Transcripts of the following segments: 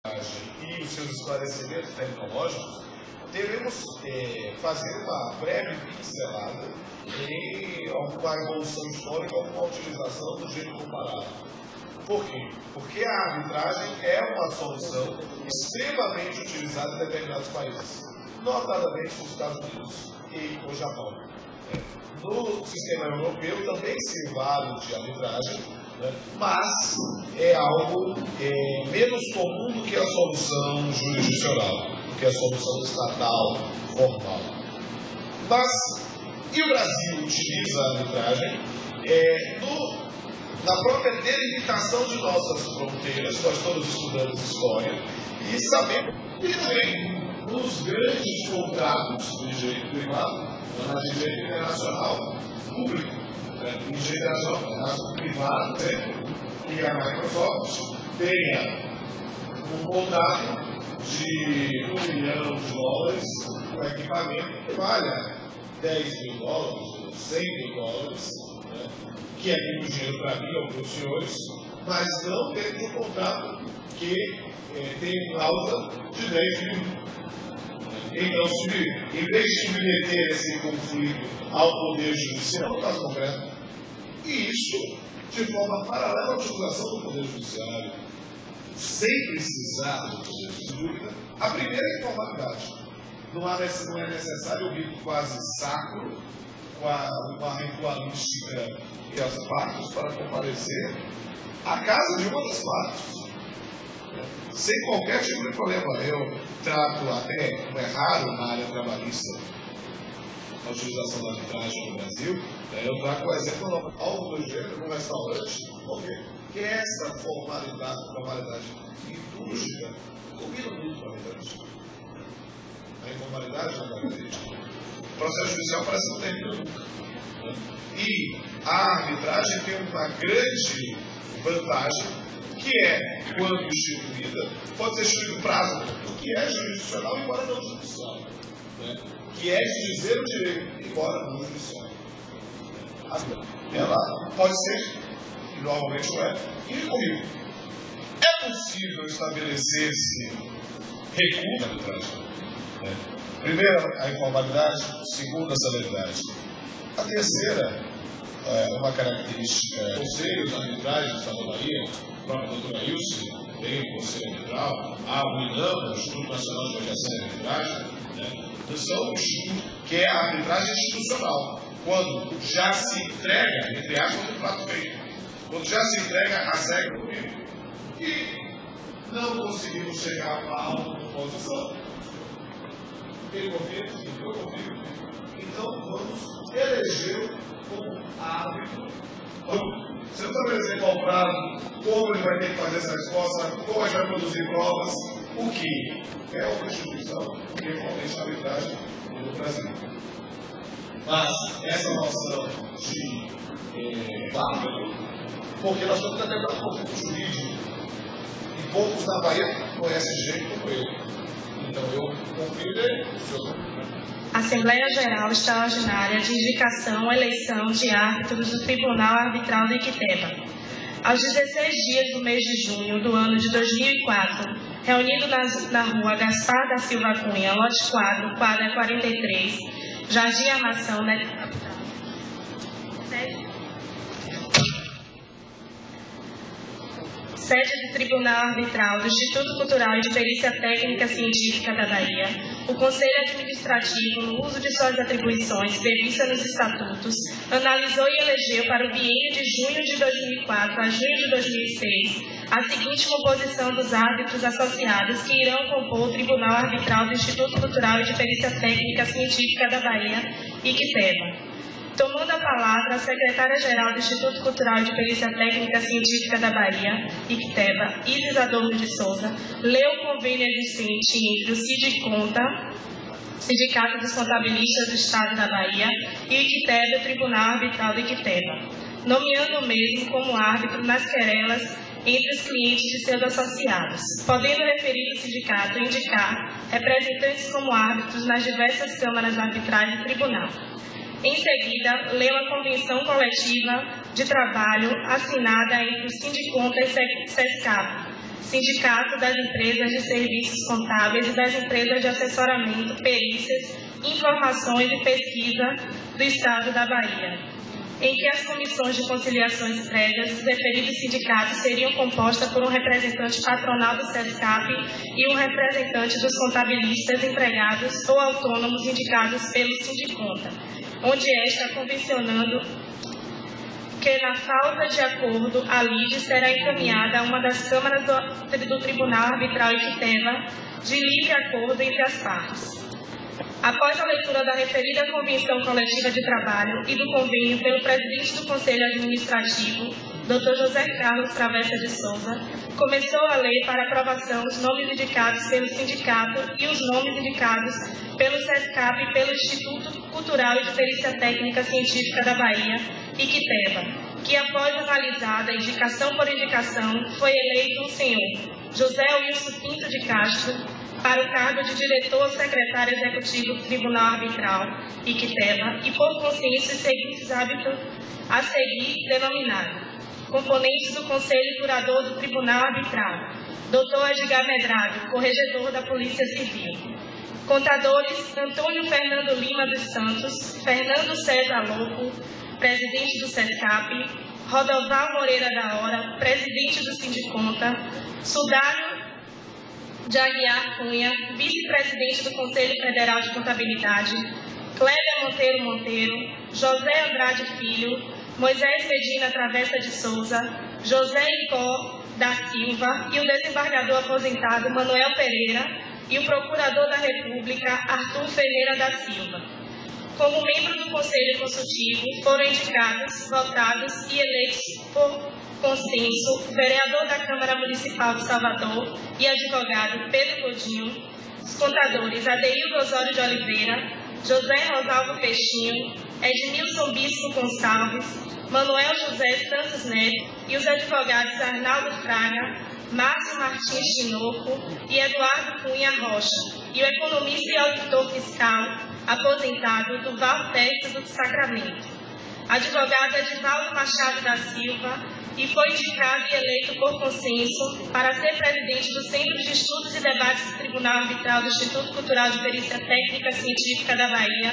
e os seus esclarecimentos tecnológicos, devemos fazer uma breve pincelada em alguma evolução histórica, alguma utilização do jeito comparado. Por quê? Porque a arbitragem é uma solução extremamente utilizada em determinados países, notadamente nos Estados Unidos e no Japão. No sistema europeu também se vale de arbitragem, mas é algo menos comum do que a solução jurisdicional, do que a solução estatal formal. Mas, e o Brasil utiliza a arbitragem na própria delimitação de nossas fronteiras. Nós todos estudamos história e sabemos que também nos grandes contratos de direito privado, de direito internacional público, em direito privado, que a Microsoft tenha um contrato de $1 milhão com equipamento que valha $10 mil ou $100 mil, que é muito dinheiro para mim ou para os senhores, mas não dentro de um contrato que tem cláusula de 10 mil. Então, em vez de submeter esse conflito ao Poder Judicial, no caso concreto, e isso de forma paralela à utilização do Poder Judiciário, sem precisar do Poder Judiciário, a primeira é a informalidade. Não é necessário o rito quase sacro, com uma ritualística e as partes para comparecer à casa de uma das partes, sem qualquer tipo de problema. Eu trato até, não é raro na área trabalhista, a utilização da arbitragem no Brasil, eu trago o exemplo algo do gênero no restaurante, porque essa formalidade litúrgica combina muito com a arbitragem. A informalidade não característica. O processo judicial parece que não termina nunca. E a arbitragem tem uma grande vantagem, que é, quando instituída, pode ser instituído prazo, o que é jurisdicional, embora não judicial. Que é dizer o direito, embora não judicial. Ela pode ser, e normalmente não é, irrecorrível. É possível estabelecer-se recuo na arbitragem. Primeiro, a informalidade. Segundo, a celeridade. A terceira, uma característica, conselhos de arbitragem do Estado da Bahia, a própria doutora Ilse tem o conselho arbitral, o INAM, o Instituto Nacional de Mediação e Arbitragem, são um instituto que é a arbitragem institucional, quando já se entrega, entre aspas, o prato feito, quando já se entrega a regra do livro, e não conseguimos chegar a uma autocomposição, ele confia, eu confio, então vamos eleger como árbitro. Você não está dizer qual prazo, como ele vai ter que fazer essa resposta, como ele vai produzir provas, o que é uma instituição que realmente a arbitragem no Brasil. Mas essa noção de porque nós estamos tentando um conflito jurídico e poucos na Bahia conhecem de jeito como ele. Então eu confio nele. Assembleia Geral Extraordinária de Indicação ou Eleição de Árbitros do Tribunal Arbitral de Iquiteba. Aos 16 dias do mês de junho do ano de 2004, reunido na rua Gaspar da Silva Cunha, lote 4, quadra 43, Jardim Armação, sede do Tribunal Arbitral do Instituto Cultural e de Perícia Técnica Científica da Bahia, o Conselho Administrativo, no uso de suas atribuições previstas nos estatutos, analisou e elegeu para o biênio de junho de 2004 a junho de 2006 a seguinte composição dos árbitros associados que irão compor o Tribunal Arbitral do Instituto Cultural e de Perícia Técnica Científica da Bahia, Iquiteba. Tomando a palavra, a secretária-geral do Instituto Cultural e de Perícia Técnica Científica da Bahia, Iquiteba, Isis Adorno de Souza, leu o convênio existente entre o Sindiconta, Sindicato dos Contabilistas do Estado da Bahia, e Iquiteba, o Tribunal Arbitral de Iquiteba, nomeando o mesmo como árbitro nas querelas entre os clientes de seus associados, podendo referir o sindicato indicar representantes como árbitros nas diversas câmaras arbitrais do tribunal. Em seguida, leu a convenção coletiva de trabalho assinada entre o Sindiconta e SESCAP, Sindicato das Empresas de Serviços Contábeis e das Empresas de Assessoramento, Perícias, Informações e Pesquisa do Estado da Bahia, em que as comissões de conciliações prévias dos referidos sindicatos seriam compostas por um representante patronal do SESCAP e um representante dos contabilistas empregados ou autônomos indicados pelo Sindiconta, onde esta convencionando que, na falta de acordo, a lide será encaminhada a uma das câmaras do Tribunal Arbitral Equiteva de livre acordo entre as partes. Após a leitura da referida Convenção Coletiva de Trabalho e do convênio pelo presidente do Conselho Administrativo, Dr. José Carlos Travessa de Souza, começou a lei para aprovação os nomes indicados pelo sindicato e os nomes indicados pelo SESCAP e pelo Instituto Cultural e de Perícia Técnica Científica da Bahia, IQTEBA, que, após analisada indicação por indicação, foi eleito o senhor José Wilson Pinto de Castro para o cargo de diretor-secretário executivo do Tribunal Arbitral, IQTEBA, e por consciência os seguintes hábitos a seguir denominado: componentes do Conselho Curador do Tribunal Arbitral, Dr. Edgar Medrado, corregedor da Polícia Civil. Contadores: Antônio Fernando Lima dos Santos, Fernando César Lopo, presidente do SESCAP, Rodoval Moreira da Hora, presidente do Sindiconta, Sudário de Aguiar Cunha, vice-presidente do Conselho Federal de Contabilidade, Cléber Monteiro Monteiro, José Andrade Filho, Moisés Medina Travessa de Souza, José Icó da Silva e o desembargador aposentado Manuel Pereira e o procurador da República Arthur Ferreira da Silva. Como membro do Conselho Consultivo, foram indicados, votados e eleitos por consenso o vereador da Câmara Municipal de Salvador e advogado Pedro Godinho, os contadores Adeildo Osório de Oliveira, José Rosalvo Peixinho, Edmilson Bispo Gonçalves, Manuel José Santos Neto e os advogados Arnaldo Fraga, Márcio Martins Chinoco e Eduardo Cunha Rocha, e o economista e auditor fiscal aposentado Duval Terço do Sacramento, advogado Edivaldo Machado da Silva, e foi indicado e eleito por consenso para ser presidente do Centro de Estudos e Debates do Tribunal Arbitral do Instituto Cultural de Perícia Técnica Científica da Bahia,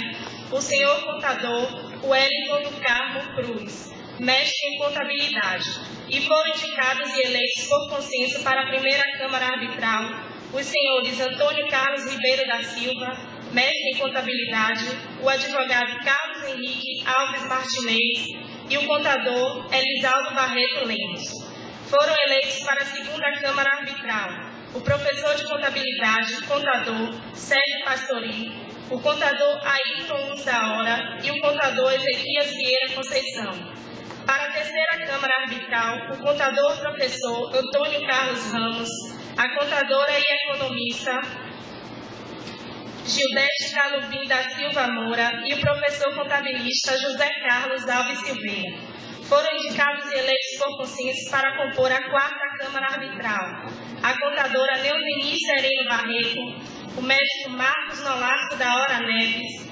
o senhor contador Wellington do Carmo Cruz, mestre em contabilidade, e foram indicados e eleitos por consenso para a primeira Câmara Arbitral os senhores Antônio Carlos Ribeiro da Silva, mestre em contabilidade, o advogado Carlos Henrique Alves Martinez e o contador Elisaldo Barreto Lemos. Foram eleitos para a segunda Câmara Arbitral o professor de contabilidade, contador Sérgio Pastori, o contador Ayrton Unzaora e o contador Ezequias Vieira Conceição. Para a terceira Câmara Arbitral, o contador professor Antônio Carlos Ramos, a contadora e economista Gildete Calubim da Silva Moura e o professor contabilista José Carlos Alves Silveira. Foram indicados e eleitos por consenso para compor a quarta Câmara Arbitral a contadora Neuzeni Sereno Barreto, o médico Marcos Nolasco da Hora Neves,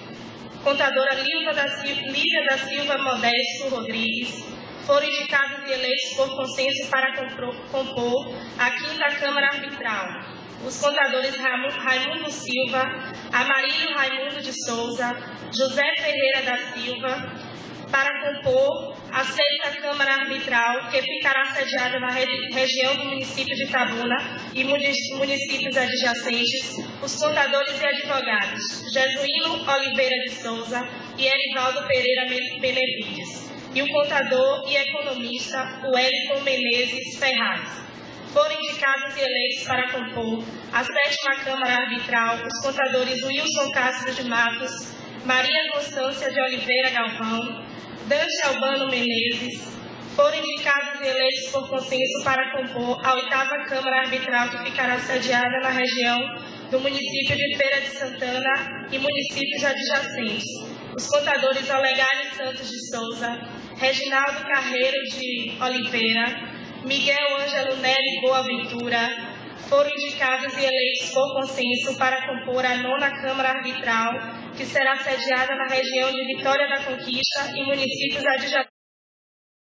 contadora Lívia da Silva Modesto Rodrigues. Foram indicados e eleitos por consenso para compor a quinta Câmara Arbitral os contadores Raimundo Silva, Amarílio Raimundo de Souza, José Ferreira da Silva, para compor a sexta Câmara Arbitral, que ficará sediada na região do município de Itabuna e municípios adjacentes, os contadores e advogados Jesuíno Oliveira de Souza e Erivaldo Pereira Benevides, e o contador e economista Wellington Menezes Ferraz. Foram indicados e eleitos para compor a sétima Câmara Arbitral os contadores Wilson Castro de Matos, Maria Constância de Oliveira Galvão, Dante Albano Menezes. Foram indicados e eleitos por consenso para compor a oitava Câmara Arbitral que ficará sediada na região do município de Feira de Santana e municípios adjacentes. Os contadores Olegário Santos de Souza, Reginaldo Carreiro de Oliveira, Miguel Ângelo Nery Boaventura. Foram indicados e eleitos por consenso para compor a nona Câmara Arbitral, que será sediada na região de Vitória da Conquista e municípios adjacentes.